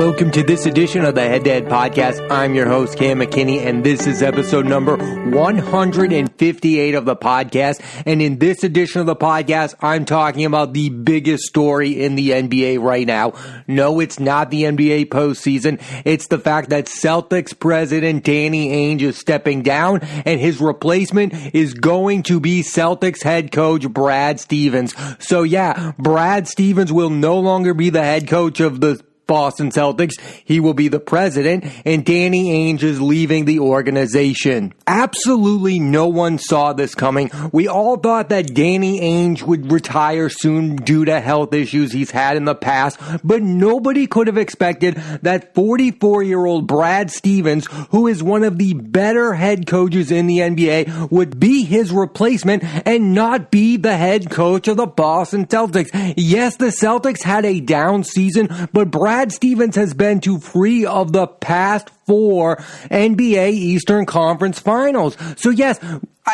Welcome to this edition of the Head to Head Podcast. I'm your host, Cam McKinney, and this is episode number 158 of the podcast. And in this edition of the podcast, I'm talking about the biggest story in the NBA right now. No, it's not the NBA postseason. It's the fact that Celtics president Danny Ainge is stepping down, and his replacement is going to be Celtics head coach Brad Stevens. So yeah, Brad Stevens will no longer be the head coach of the Boston Celtics. He will be the president, and Danny Ainge is leaving the organization. Absolutely no one saw this coming. We all thought that Danny Ainge would retire soon due to health issues he's had in the past, but nobody could have expected that 44-year-old Brad Stevens, who is one of the better head coaches in the NBA, would be his replacement and not be the head coach of the Boston Celtics. Yes, the Celtics had a down season, but Brad Stevens has been to 3 of the past 4 NBA Eastern Conference Finals. So yes,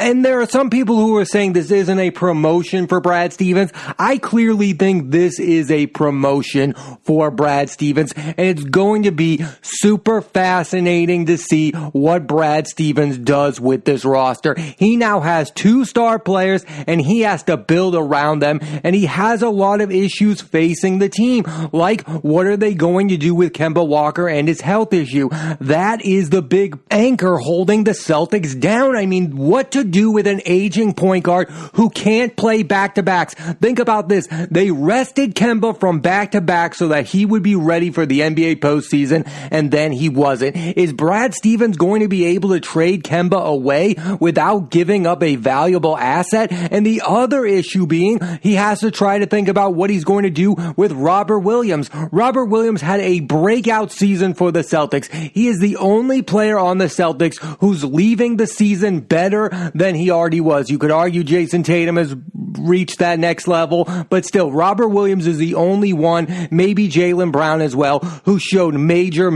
and there are some people who are saying this isn't a promotion for Brad Stevens. I clearly think this is a promotion for Brad Stevens, and it's going to be super fascinating to see what Brad Stevens does with this roster. He now has 2 star players, and he has to build around them, and he has a lot of issues facing the team, like what are they going to do with Kemba Walker and his health issue? That is the big anchor holding the Celtics down. I mean, what to do with an aging point guard who can't play back-to-backs? Think about this. They rested Kemba from back-to-back so that he would be ready for the NBA postseason, and then he wasn't. Is Brad Stevens going to be able to trade Kemba away without giving up a valuable asset? And the other issue being, he has to try to think about what he's going to do with Robert Williams. Robert Williams had a breakout season for the Celtics. He is the only player on the Celtics who's leaving the season better than he already was. You could argue Jason Tatum has reached that next level, but still, Robert Williams is the only one, maybe Jaylen Brown as well, who showed major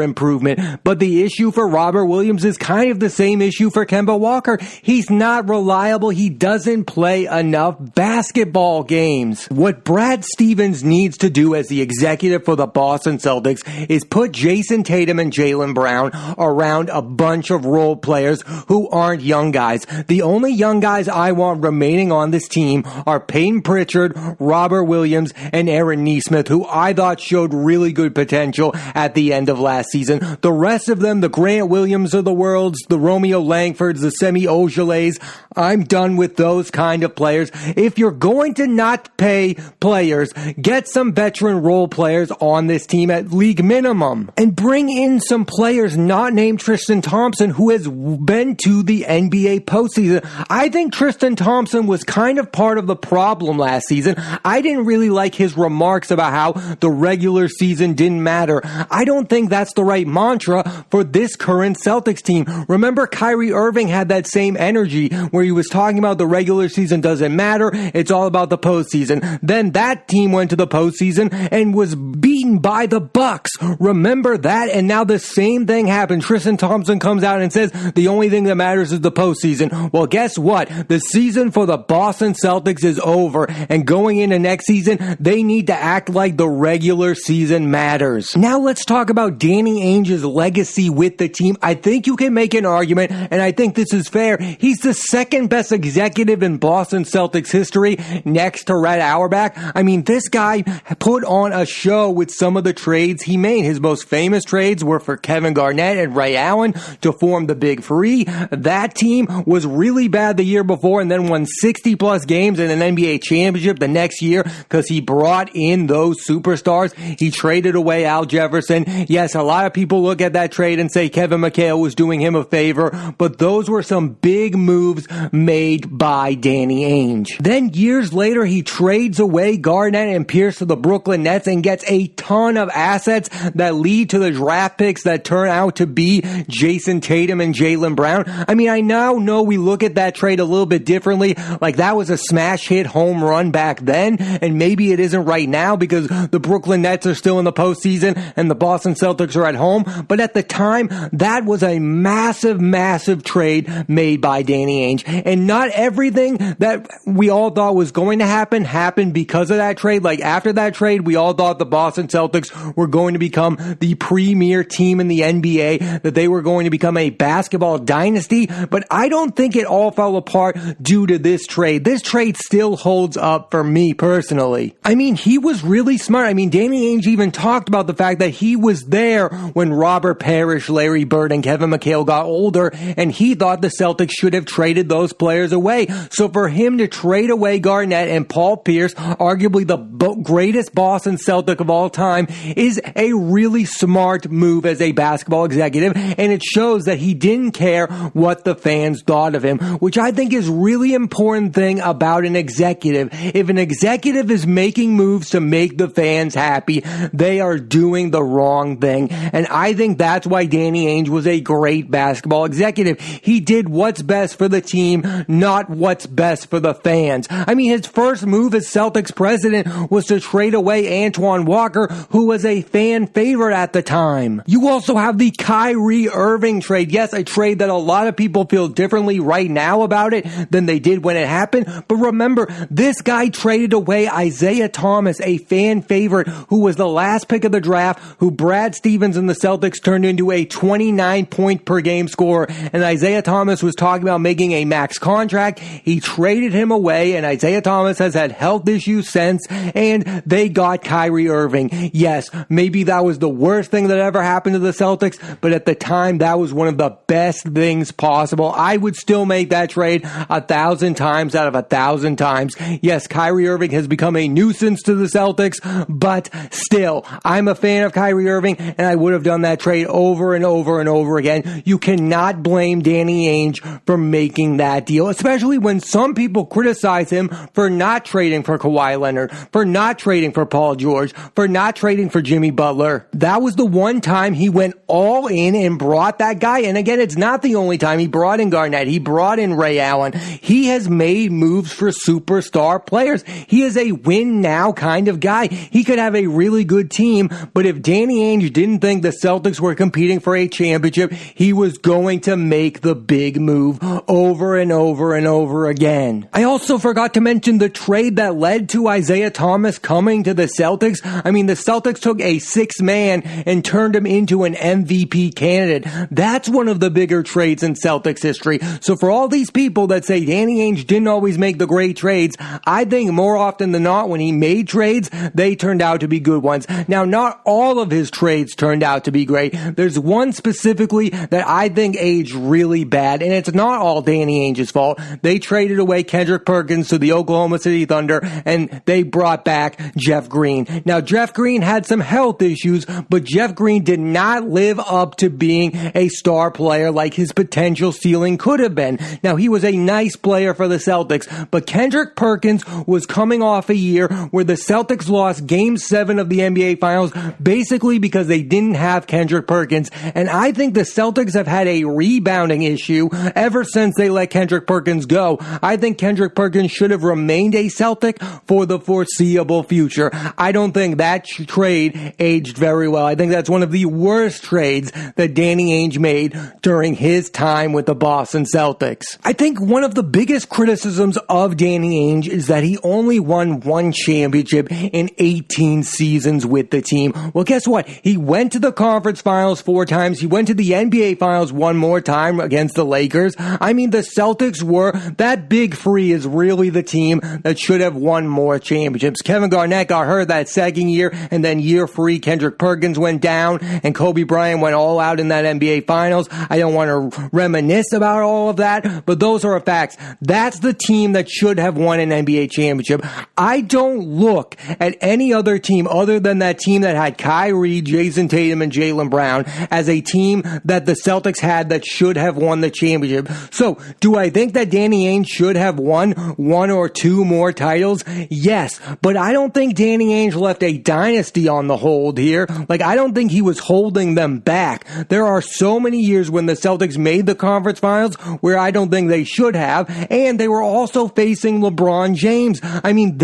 improvement. But the issue for Robert Williams is kind of the same issue for Kemba Walker. He's not reliable. He doesn't play enough basketball games. What Brad Stevens needs to do as the executive for the Boston Celtics is put Jason Tatum and Jaylen Brown around a bunch of role players who aren't young guys. The only young guys I want remaining on this team are Peyton Pritchard, Robert Williams, and Aaron Nesmith, who I thought showed really good potential at the end of last season. The rest of them, the Grant Williams of the world, the Romeo Langfords, the Semi Ojales, I'm done with those kind of players. If you're going to not pay players, get some veteran role players on this team at league minimum, and bring in some players not named Tristan Thompson, who has been to the NBA postseason. I think Tristan Thompson was kind of part of the problem last season. I didn't really like his remarks about how the regular season didn't matter. I don't think that's the right mantra for this current Celtics team. Remember, Kyrie Irving had that same energy where he was talking about the regular season doesn't matter, it's all about the postseason. Then that team went to the postseason and was beaten by the Bucks. Remember that? And now the same thing happened. Tristan Thompson comes out and says the only thing that matters is the postseason. Well, guess what? The season for the Boston Celtics is over, and going into next season, they need to act like the regular season matters. Now let's talk about Danny Ainge's legacy with the team. I think you can make an argument, and I think this is fair. He's the second best executive in Boston Celtics history, next to Red Auerbach. I mean, this guy put on a show with some of the trades he made. His most famous trades were for Kevin Garnett and Ray Allen to form the Big Three. That team was really bad the year before and then won 60 plus games in an NBA championship the next year because he brought in those superstars. He traded away Al Jefferson. Yes, a lot of people look at that trade and say Kevin McHale was doing him a favor, but those were some big moves made by Danny Ainge. Then years later, he trades away Garnett and Pierce to the Brooklyn Nets and gets a ton of assets that lead to the draft picks that turn out to be Jason Tatum and Jaylen Brown. I mean, I now know we look at that trade a little bit differently. Like, that was a smash hit home run back then, and maybe it isn't right now because the Brooklyn Nets are still in the postseason and the Boston Celtics are at home. But at the time, that was a massive, massive trade made by Danny Ainge. And not everything that we all thought was going to happen happened because of that trade. Like after that trade, we all thought the Boston Celtics were going to become the premier team in the NBA, that they were going to become a basketball dynasty. But I don't think it all fell apart due to this trade. This trade still holds up for me personally. I mean, he was really smart. I mean, Danny Ainge even talked about the fact that he was there when Robert Parrish, Larry Bird, and Kevin McHale got older, and he thought the Celtics should have traded those players away. So for him to trade away Garnett and Paul Pierce, arguably the greatest Boston Celtic of all time, is a really smart move as a basketball executive, and it shows that he didn't care what the fans thought of him, which I think is really important thing about an executive. If an executive is making moves to make the fans happy, they are doing the wrong thing. And I think that's why Danny Ainge was a great basketball executive. He did what's best for the team, not what's best for the fans. I mean, his first move as Celtics president was to trade away Antoine Walker, who was a fan favorite at the time. You also have the Kyrie Irving trade. Yes, a trade that a lot of people feel differently right now about it than they did when it happened. But remember, this guy traded away Isaiah Thomas, a fan favorite who was the last pick of the draft, who Brad Stevens and the Celtics turned into a 29 point per game scorer. And Isaiah Thomas was talking about making a max contract. He traded him away, and Isaiah Thomas has had health issues since, and they got Kyrie Irving. Yes, maybe that was the worst thing that ever happened to the Celtics, but at the time, that was one of the best things possible. I would still make that trade 1,000 times out of 1,000 times. Yes, Kyrie Irving has become a nuisance to the Celtics, but still, I'm a fan of Kyrie Irving, and I would have done that trade over and over and over again. You cannot blame Danny Ainge for making that deal, especially when some people criticize him for not trading for Kawhi Leonard, for not trading for Paul George, for not trading for Jimmy Butler. That was the one time he went all in and brought that guy. And again, it's not the only time. He brought in Garnett. He brought in Ray Allen. He has made moves for superstar players. He is a win now kind of guy. He could have a really good team, but if Danny Ainge didn't think the Celtics were competing for a championship, he was going to make the big move over and over and over again. I also forgot to mention the trade that led to Isaiah Thomas coming to the Celtics. I mean, the Celtics took a 6-man and turned him into an MVP candidate. That's one of the bigger trades in Celtics history. So for all these people that say Danny Ainge didn't always make the great trades, I think more often than not when he made trades, they turned out to be good ones. Now, not all of his trades turned out to be great. There's one specifically that I think aged really bad, and it's not all Danny Ainge's fault. They traded away Kendrick Perkins to the Oklahoma City Thunder, and they brought back Jeff Green. Now, Jeff Green had some health issues, but Jeff Green did not live up to being a star player like his potential ceiling could have been. Now, he was a nice player for the Celtics, but Kendrick Perkins was coming off a year where the Celtics lost Game 7 of the NBA Finals basically because they didn't have Kendrick Perkins. And I think the Celtics have had a rebounding issue ever since they let Kendrick Perkins go. I think Kendrick Perkins should have remained a Celtic for the foreseeable future. I don't think that trade aged very well. I think that's one of the worst trades that Danny Ainge made during his time with the Boston Celtics. I think one of the biggest criticisms of Danny Ainge is that he only won one championship in 18 seasons with the team. Well, guess what? He went to the conference finals 4 times. He went to the NBA finals one more time against the Lakers. I mean, the Celtics were, that big three is really the team that should have won more championships. Kevin Garnett got hurt that second year, and then year 3, Kendrick Perkins went down, and Kobe Bryant went all out in that NBA finals. I don't want to reminisce about all of that, but those are facts. That's the team that should have won an NBA championship. I don't look at any other team other than that team that had Kyrie, Jason Tatum, and Jaylen Brown as a team that the Celtics had that should have won the championship. So, do I think that Danny Ainge should have won 1 or 2 more titles? Yes, but I don't think Danny Ainge left a dynasty on the hold here. Like, I don't think he was holding them back. There are so many years when the Celtics made the conference finals where I don't think they should have, and they were also also facing LeBron James. I mean,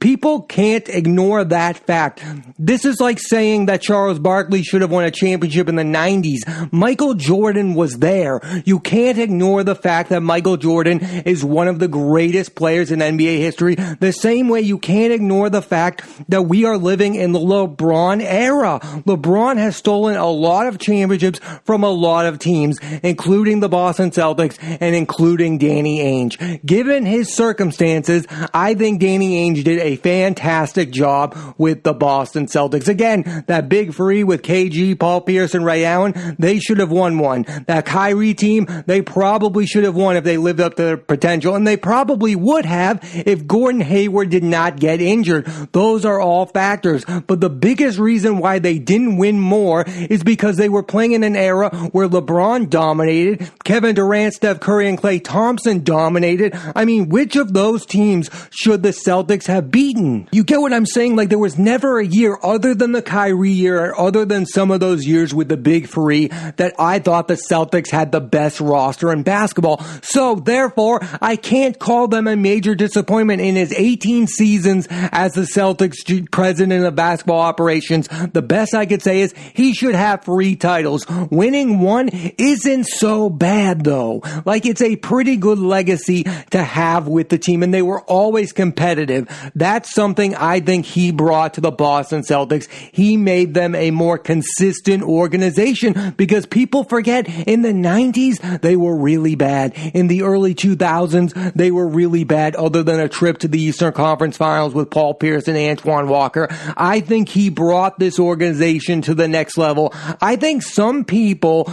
people can't ignore that fact. This is like saying that Charles Barkley should have won a championship in the 90s. Michael Jordan was there. You can't ignore the fact that Michael Jordan is one of the greatest players in NBA history. The same way you can't ignore the fact that we are living in the LeBron era. LeBron has stolen a lot of championships from a lot of teams, including the Boston Celtics and including Danny Ainge. Given his circumstances, I think Danny Ainge did a fantastic job with the Boston Celtics. Again, that big three with KG, Paul Pierce, and Ray Allen, they should have won one. That Kyrie team, they probably should have won if they lived up to their potential, and they probably would have if Gordon Hayward did not get injured. Those are all factors, but the biggest reason why they didn't win more is because they were playing in an era where LeBron dominated, Kevin Durant, Steph Curry, and Klay Thompson dominated. I mean, which of those teams should the Celtics have beaten? You get what I'm saying? Like, there was never a year other than the Kyrie year, or other than some of those years with the big three, that I thought the Celtics had the best roster in basketball. So, therefore, I can't call them a major disappointment. In his 18 seasons as the Celtics president of basketball operations, the best I could say is he should have 3 titles. Winning one isn't so bad, though. Like, it's a pretty good legacy to have with the team, and they were always competitive. That's something I think he brought to the Boston Celtics. He made them a more consistent organization, because people forget in the 90s, they were really bad. In the early 2000s, they were really bad, other than a trip to the Eastern Conference Finals with Paul Pierce and Antoine Walker. I think he brought this organization to the next level. I think some people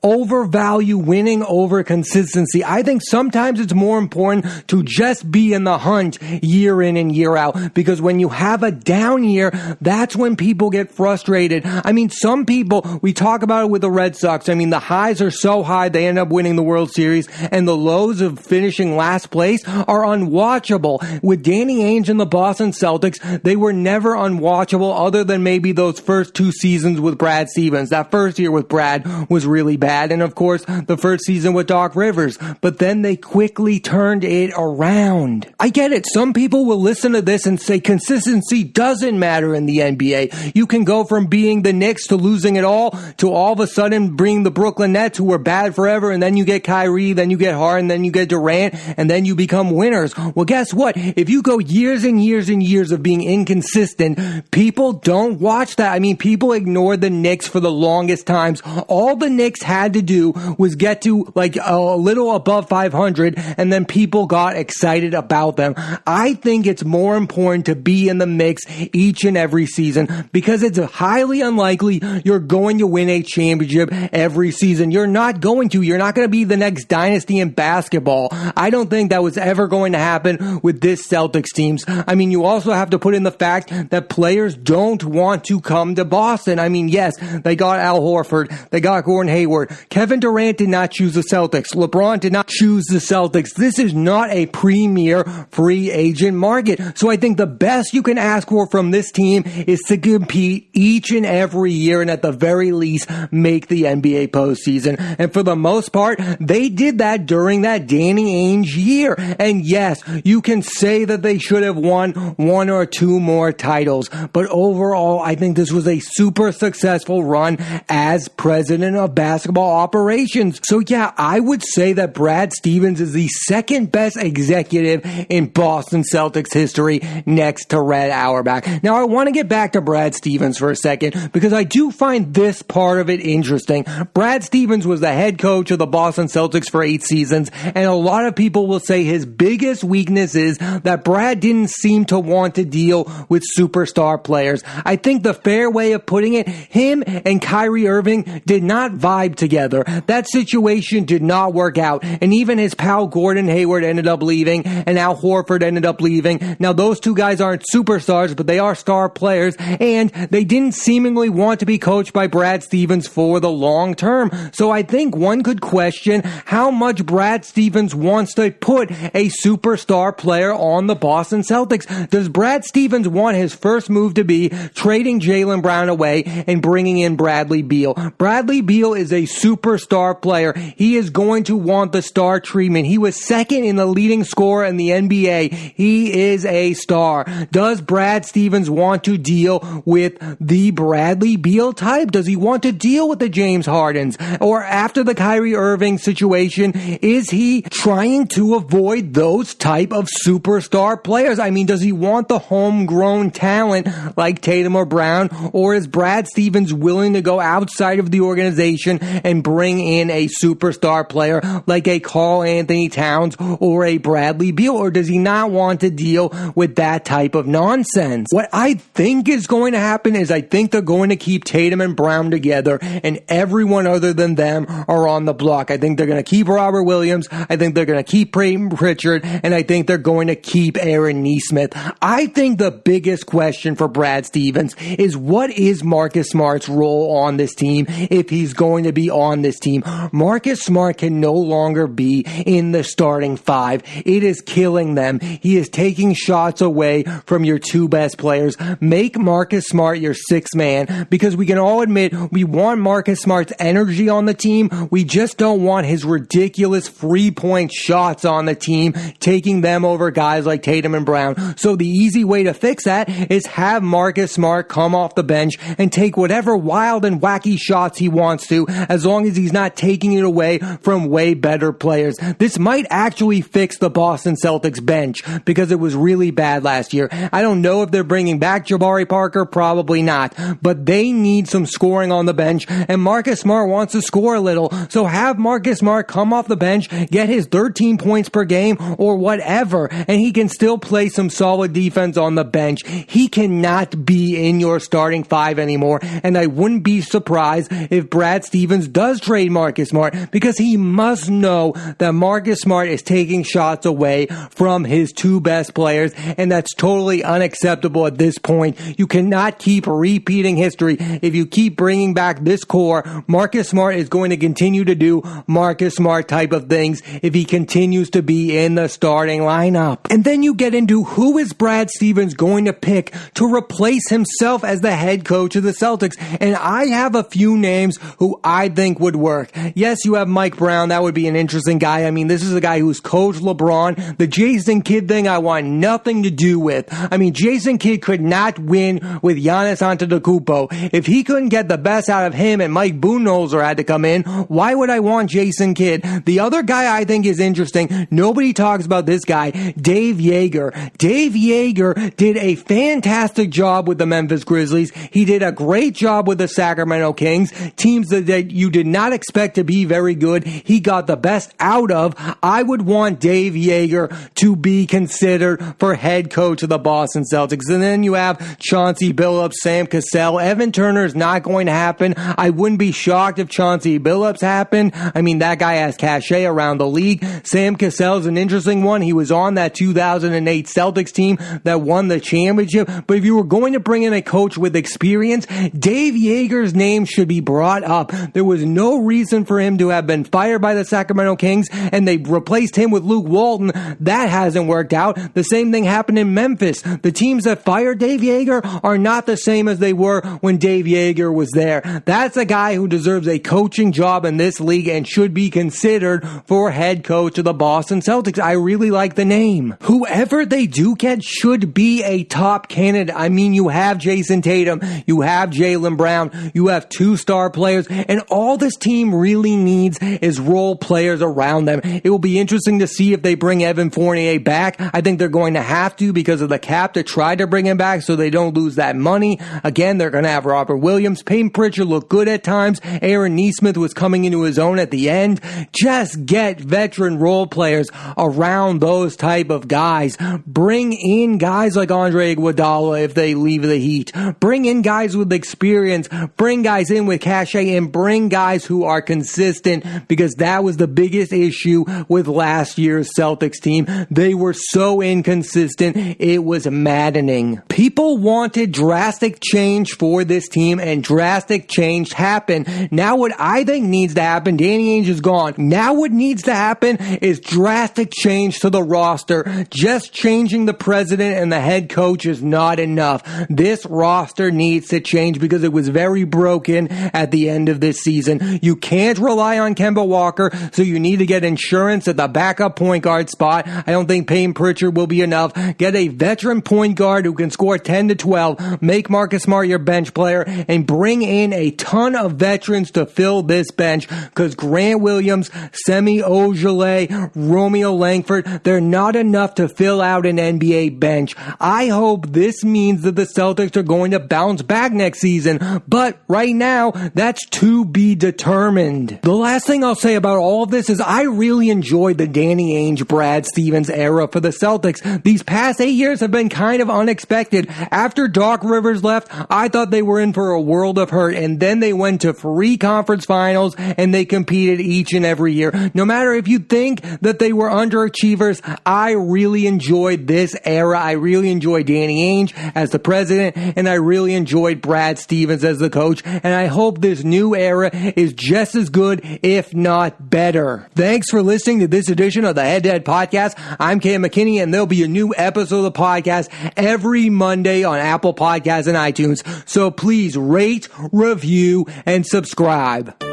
overvalue winning over consistency. I think sometimes it's more important to just be in the hunt year in and year out, because when you have a down year, that's when people get frustrated. I mean, some people, we talk about it with the Red Sox. I mean, the highs are so high they end up winning the World Series, and the lows of finishing last place are unwatchable. With Danny Ainge and the Boston Celtics, they were never unwatchable, other than maybe those first 2 seasons with Brad Stevens. That first year with Brad was really bad. And of course, the first season with Doc Rivers. But then they quickly turned it around. I get it. Some people will listen to this and say consistency doesn't matter in the NBA. You can go from being the Knicks to losing it all of a sudden bring the Brooklyn Nets, who were bad forever, and then you get Kyrie, then you get Harden, then you get Durant, and then you become winners. Well, guess what? If you go years and years and years of being inconsistent, people don't watch that. I mean, people ignored the Knicks for the longest times. All the Knicks had to do was get to like a little above 500, and then people got excited about them. I think it's more important to be in the mix each and every season, because it's highly unlikely you're going to win a championship every season. You're not going to. You're not going to be the next dynasty in basketball. I don't think that was ever going to happen with this Celtics teams. I mean, you also have to put in the fact that players don't want to come to Boston. I mean, yes, they got Al Horford, they got Gordon Hayward. Kevin Durant did not choose the Celtics. LeBron did not choose the Celtics. This is not a premier free agent market. So I think the best you can ask for from this team is to compete each and every year, and at the very least, make the NBA postseason. And for the most part, they did that during that Danny Ainge year. And yes, you can say that they should have won 1 or 2 more titles. But overall, I think this was a super successful run as president of basketball operations. So yeah, I would say that Brad Stevens is the second best executive in Boston Celtics history, next to Red Auerbach. Now, I want to get back to Brad Stevens for a second, because I do find this part of it interesting. Brad Stevens was the head coach of the Boston Celtics for 8 seasons, and a lot of people will say his biggest weakness is that Brad didn't seem to want to deal with superstar players. I think the fair way of putting it, him and Kyrie Irving did not vibe together. That situation did not work out, and even his pal Gordon Hayward ended up leaving, and Al Horford ended up leaving. Now, those two guys aren't superstars, but they are star players, and they didn't seemingly want to be coached by Brad Stevens for the long term. So I think one could question how much Brad Stevens wants to put a superstar player on the Boston Celtics. Does Brad Stevens want his first move to be trading Jaylen Brown away and bringing in Bradley Beal? Bradley Beal is a superstar player. He is going to want the star treatment. He was second in the leading scorer in the NBA. He is a star. Does Brad Stevens want to deal with the Bradley Beal type? Does he want to deal with the James Hardens? Or after the Kyrie Irving situation, is he trying to avoid those type of superstar players? I mean, does he want the homegrown talent like Tatum or Brown? Or is Brad Stevens willing to go outside of the organization and bring in a superstar player like a Karl Anthony Towns or a Bradley Beal? Or does he not want to deal with that type of nonsense? What I think is going to happen is I think they're going to keep Tatum and Brown together, and everyone other than them are on the block. I think they're going to keep Robert Williams. I think they're going to keep Peyton Pritchard, and I think they're going to keep Aaron Nesmith. I think the biggest question for Brad Stevens is, what is Marcus Smart's role on this team if he's going to be on this team? Marcus Smart can no longer be in the starting five. It is killing them. He is taking shots away from your two best players. Make Marcus Smart your sixth man, because we can all admit we want Marcus Smart's energy on the team. We just don't want his ridiculous free-point shots on the team, taking them over guys like Tatum and Brown. So the easy way to fix that is have Marcus Smart come off the bench and take whatever wild and wacky shots he wants to, as long as he's not taking it away from way better players. This might actually fix the Boston Celtics bench, because it was really bad last year. I don't know if they're bringing back Jabari Parker, probably not, but they need some scoring on the bench, and Marcus Smart wants to score a little, so have Marcus Smart come off the bench, get his 13 points per game or whatever, and he can still play some solid defense on the bench. He cannot be in your starting five anymore, and I wouldn't be surprised if Brad Stevens does trade Marcus Smart, because he must know that Marcus Smart is taking shots away from his two best players, and that's totally unacceptable at this point. You cannot keep repeating history. If you keep bringing back this core, Marcus Smart is going to continue to do Marcus Smart type of things if he continues to be in the starting lineup. And then you get into, who is Brad Stevens going to pick to replace himself as the head coach of the Celtics? And I have a few names who I think would work. Yes, you have Mike Brown. That would be an interesting guy. I mean, this is a guy who's coached LeBron. The Jason Kidd thing I want nothing to do with. I mean, Jason Kidd could not win with Giannis Antetokounmpo. If he couldn't get the best out of him and Mike Budenholzer had to come in, why would I want Jason Kidd? The other guy I think is interesting, nobody talks about this guy, Dave Yeager. Dave Yeager did a fantastic job with the Memphis Grizzlies. He did a great job with the Sacramento Kings, teams that you did not expect to be very good. He got the best out of. I would want Dave Yeager to be considered for head coach of the Boston Celtics. And then you have Chauncey Billups, Sam Cassell. Evan Turner is not going to happen. I wouldn't be shocked if Chauncey Billups happened. I mean, that guy has cachet around the league. Sam Cassell is an interesting one. He was on that 2008 Celtics team that won the championship. But if you were going to bring in a coach with experience, Dave Yeager's name should be brought up. There was no reason for him to have been fired by the Sacramento Kings, and they replaced him with Luke Walton. That hasn't worked out. The same thing happened in Memphis. The teams that fired Dave Yeager are not the same as they were when Dave Yeager was there. That's a guy who deserves a coaching job in this league and should be considered for head coach of the Boston Celtics. I really like the name. Whoever they do get should be a top candidate. I mean, you have Jason Tatum, you have Jaylen Brown, you have two star players, and all this team really needs is role players around them. It will be interesting to see if they bring Evan Fournier back. I think they're going to have to, because of the cap, to try to bring him back so they don't lose that money. Again, they're going to have Robert Williams. Peyton Pritchard looked good at times. Aaron Nesmith was coming into his own at the end. Just get veteran role players around those type of guys. Bring in guys like Andre Iguodala if they leave the Heat. Bring in guys with experience. Bring guys in with cachet, and bring guys who are consistent, because that was the biggest issue with last year's Celtics team. They were so inconsistent. It was maddening. People wanted drastic change for this team, and drastic change happened. Now what I think needs to happen, Danny Ainge is gone. Now what needs to happen is drastic change to the roster. Just changing the president and the head coach is not enough. This roster needs to change, because it was very broken at the end of this season. season. You can't rely on Kemba Walker, so you need to get insurance at the backup point guard spot. I don't think Payton Pritchard will be enough. Get a veteran point guard who can score 10 to 12, make Marcus Smart your bench player, and bring in a ton of veterans to fill this bench, because Grant Williams, Semi Ojeleye, Romeo Langford, they're not enough to fill out an NBA bench. I hope this means that the Celtics are going to bounce back next season, but right now, that's to be determined. The last thing I'll say about all of this is I really enjoyed the Danny Ainge, Brad Stevens era for the Celtics. These past 8 years have been kind of unexpected. After Doc Rivers left, I thought they were in for a world of hurt, and then they went to 3 conference finals and they competed each and every year. No matter if you think that they were underachievers, I really enjoyed this era. I really enjoyed Danny Ainge as the president, and I really enjoyed Brad Stevens as the coach, and I hope this new era is just as good, if not better. Thanks for listening to this edition of the Head to Head Podcast. I'm Cam McKinney, and there'll be a new episode of the podcast every Monday on Apple Podcasts and iTunes. So please rate, review, and subscribe.